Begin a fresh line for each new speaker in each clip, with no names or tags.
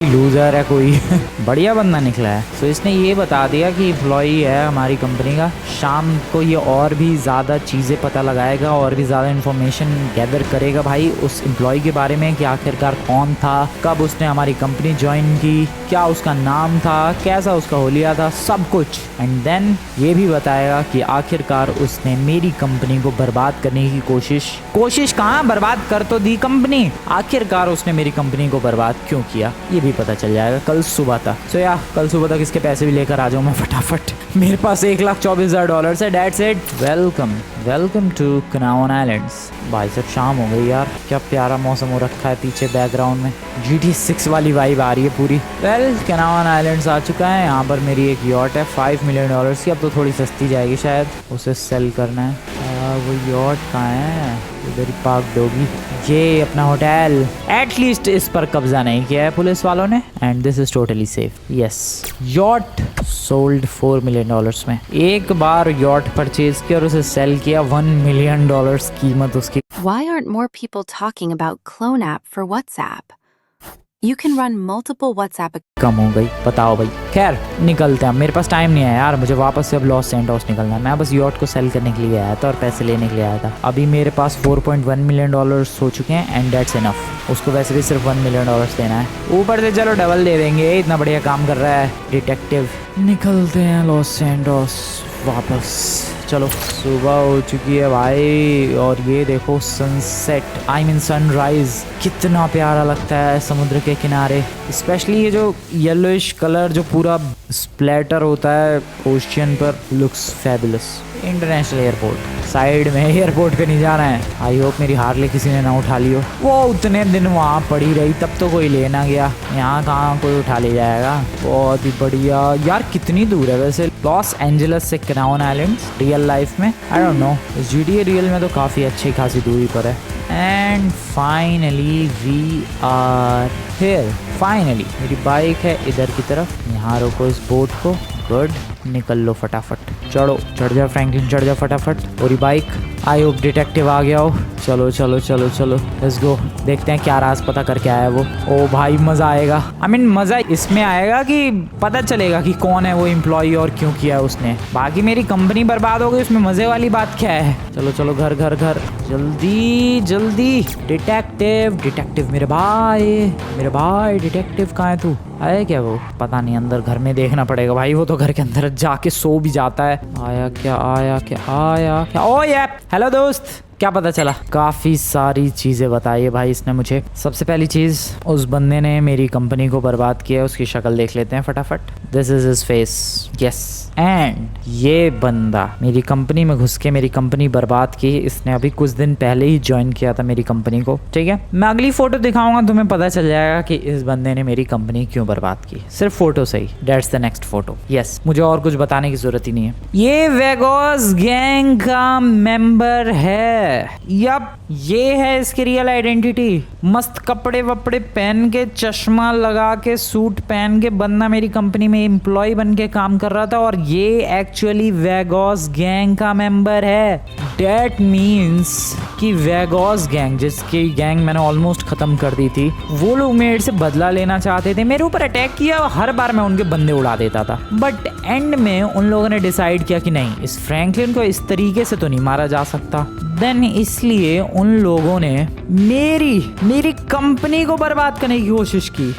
Loser है कोई। बढ़िया बंदा निकला है। तो इसने ये बता दिया कि एम्प्लॉई है हमारी कंपनी का, शाम को ये और भी ज़्यादा चीज़ें पता लगाएगा और भी ज़्यादा इन्फॉर्मेशन गैदर करेगा भाई उस एम्प्लॉई के बारे में कि आखिरकार कौन था, कब उसने हमारी कंपनी ज्वाइन की, क्या उसका नाम था, कैसा उसका होलिया था, सब कुछ। एंड देन ये भी बताएगा कि आखिरकार उसने मेरी कंपनी को बर्बाद करने की कोशिश कहाँ, बर्बाद कर तो दी कंपनी, आखिरकार उसने मेरी कंपनी को बर्बाद क्यों किया ये भी पता चल जाएगा कल सुबह तक। तो यार कल सुबह तक इसके पैसे भी लेकर आ जाऊँ मैं फटाफट। मेरे पास $1,24,000 है। That's it. Welcome to Canavan islands. भाई साहब शाम हो गई यार, क्या प्यारा मौसम हो रखा है, पीछे बैकग्राउंड में GTA 6 वाली वाइब आ रही है पूरी। कनावन आइलैंड्स आ चुका है। यहाँ पर मेरी एक यॉट है $5 मिलियन की, अब तो थोड़ी सस्ती जाएगी शायद, उसे सेल करना है। वो यॉट कहाँ है, इधर ही पार्क होगी। ये अपना होटल, एटलीस्ट इस पर कब्जा नहीं किया है पुलिस वालों ने, and this is totally safe. Yes, yacht sold $4 million में। एक बार यॉट परचेज किया और उसे सेल किया $1 मिलियन कीमत उसकी।
Why aren't more people talking about Clone app for WhatsApp? You can run multiple WhatsApp
कम हो गई, बताओ भाई। खैर निकलते हैं, मेरे पास टाइम नहीं है यार, मुझे वापस से अब लॉस सैंटोस निकलना है। मैं बस यॉट को सेल करने के लिए आया था और पैसे लेने के लिए आया था। अभी मेरे पास $4.1 मिलियन हो चुके हैं एंड दैट्स इनफ। उसको वैसे भी सिर्फ $1 मिलियन देना है, ऊपर से चलो डबल दे देंगे, इतना बढ़िया काम कर रहा है डिटेक्टिव। निकलते हैं लॉस सैंटोस वापस। चलो सुबह हो चुकी है भाई, और ये देखो सनसेट, आई मीन सनराइज, कितना प्यारा लगता है समुद्र के किनारे। स्पेशली ये जो येलोइश कलर जो पूरा स्प्लैटर होता है ओशियन पर, looks fabulous. International airport, side में एयरपोर्ट पे नहीं जाना है। आई होप मेरी हार्ले किसी ने ना उठा ली हो, वो उतने दिन वहाँ पड़ी रही तब तो कोई लेना गया, यहाँ कहाँ कोई उठा ले जाएगा। बहुत ही बढ़िया यार। कितनी दूर है वैसे लॉस एंजलिस से कनावन आइलैंड्स रियल लाइफ में? I don't know, GTA real में तो काफ़ी अच्छी खासी दूरी पर है। And finally we are here. Finally मेरी बाइक है इधर की तरफ, यहाँ रोको इस बोट को। गुड, निकल लो फटाफट, चढ़ो, चढ़ जा फ्रैंकलिन, चढ़ जा फटाफट। और बाइक, आई होप डिटेक्टिव आ गया हो। चलो चलो चलो चलो लेट्स गो, देखते हैं क्या राज पता करके आया वो। ओ भाई मज़ा आएगा, आई मीन मज़ा इसमें आएगा कि पता चलेगा कि कौन है वो एम्प्लॉई और क्यों किया है उसने। बाकी मेरी कंपनी बर्बाद हो गई, उसमें मज़े वाली बात क्या है। चलो चलो घर घर घर, जल्दी जल्दी। डिटेक्टिव मेरे भाई डिटेक्टिव कहाँ है तू? आया क्या वो? पता नहीं, अंदर घर में देखना पड़ेगा भाई, वो तो घर के अंदर जाके सो भी जाता है। आया क्या? ओ ये हेलो दोस्त, क्या पता चला? काफ़ी सारी चीज़ें बताई है भाई इसने मुझे। सबसे पहली चीज़, उस बंदे ने मेरी कंपनी को बर्बाद किया, उसकी शक्ल देख लेते हैं फटाफट। This is his face, yes. And ये बंदा मेरी कंपनी में घुस के मेरी कंपनी बर्बाद की। इसने अभी कुछ दिन पहले ही ज्वाइन किया था मेरी कंपनी को, ठीक है। मैं अगली फोटो दिखाऊंगा, तुम्हें पता चल जाएगा कि इस बंदे ने मेरी कंपनी क्यों बर्बाद की। सिर्फ फोटो से ही, that's the next photo. Yes, मुझे और कुछ बताने की जरूरत ही नहीं है। ये वेगोस गैंग का मेंबर है। यप, ये है इसकी रियल आइडेंटिटी। मस्त कपड़े वपड़े पहन के, चश्मा लगा के, सूट पहन के बंदा मेरी कंपनी में एम्प्लॉय बन के काम कर रहा था, और ये एक्चुअली वेगोस गैंग का मेंबर है। डेट मीन्स कि वेगोस गैंग, जिसकी गैंग मैंने ऑलमोस्ट खत्म कर दी थी, वो लोग मेरे से बदला लेना चाहते थे, मेरे ऊपर अटैक किया, हर बार मैं उनके बंदे उड़ा देता था। बट एंड में उन लोगों ने डिसाइड किया कि नहीं, इस फ्रैंकलिन को इस तरीके से तो नहीं मारा जा सकता। देन इसलिए उन लोगों ने मेरी कंपनी को बर्बाद करने की कोशिश की।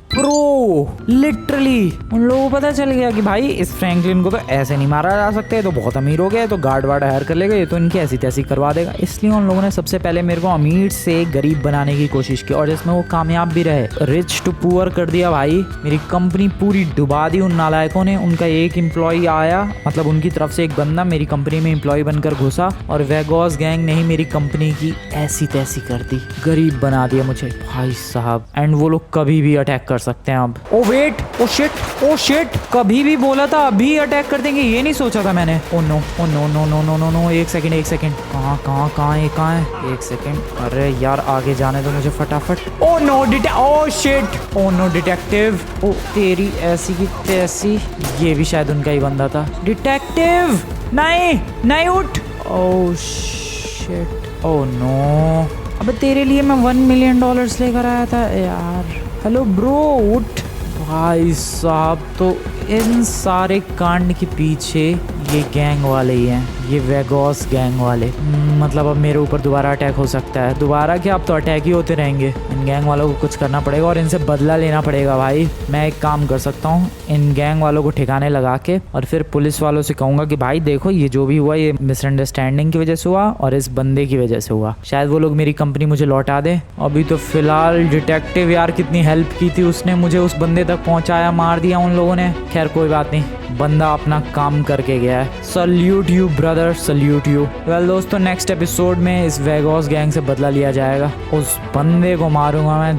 ब्रो लिटरली उन लोगों को पता चल गया कि भाई इस फ्रैंकलिन को तो ऐसे नहीं मारा जा सकता है, तो बहुत अमीर हो गया, तो गार्ड वार्ड हायर कर लेगा, ये तो इनकी ऐसी तैसी करवा देगा। इसलिए उन लोगों ने सबसे पहले मेरे को अमीर से गरीब बनाने की कोशिश की, और जिसमें वो कामयाब भी रहे। रिच टू पुअर कर दिया भाई, मेरी कंपनी पूरी डुबा दी उन नालायकों ने। उनका एक एम्प्लॉय आया, मतलब उनकी तरफ से एक बंदा मेरी कंपनी में एम्प्लॉय बनकर घुसा, और वेगोस गैंग ने ही मेरी कंपनी की ऐसी तैसी कर दी, गरीब बना दिया मुझे भाई साहब। एंड वो लोग कभी भी अटैक कर सकते हैं अब। ओ वेट, ओ शिट, कभी भी बोला था अभी अटैक कर देंगे, ये नहीं सोचा था मैंने। Oh no no no no no no no, एक सेकंड, कहाँ है? एक सेकंड, अरे यार आगे जाने दो मुझे फटाफट। ओ नो डिटेक्टिव, ओ तेरी ऐसी की तैसी, ये भी शायद उनका ही बंदा था। डिटेक्टिव नहीं उठ। ओ शिट, ओ नो, अबे तेरे लिए मैं $1 मिलियन लेकर आया था यार। हेलो ब्रो, उठ भाई साहब। तो इन सारे कांड के पीछे ये गैंग वाले ही हैं, ये वेगॉस गैंग वाले। मतलब अब मेरे ऊपर दोबारा अटैक हो सकता है। दोबारा क्या, अब तो अटैक ही होते रहेंगे। इन गैंग वालों को कुछ करना पड़ेगा और इनसे बदला लेना पड़ेगा भाई। मैं एक काम कर सकता हूँ, इन गैंग वालों को ठिकाने लगा के और फिर पुलिस वालों से कहूँगा कि भाई देखो, ये जो भी हुआ ये मिसअंडरस्टैंडिंग की वजह से हुआ और इस बंदे की वजह से हुआ। शायद वो लोग मेरी कंपनी मुझे लौटा दे। अभी तो फिलहाल डिटेक्टिव यार कितनी हेल्प की थी उसने, मुझे उस बंदे तक पहुँचाया, मार दिया उन लोगों ने। खैर कोई बात नहीं, बंदा अपना काम करके गया है। Salute you brother, salute you. Well दोस्तों, नेक्स्ट एपिसोड में इस वेगॉस गैंग से बदला लिया जाएगा। उस बंदे को मारूंगा मैं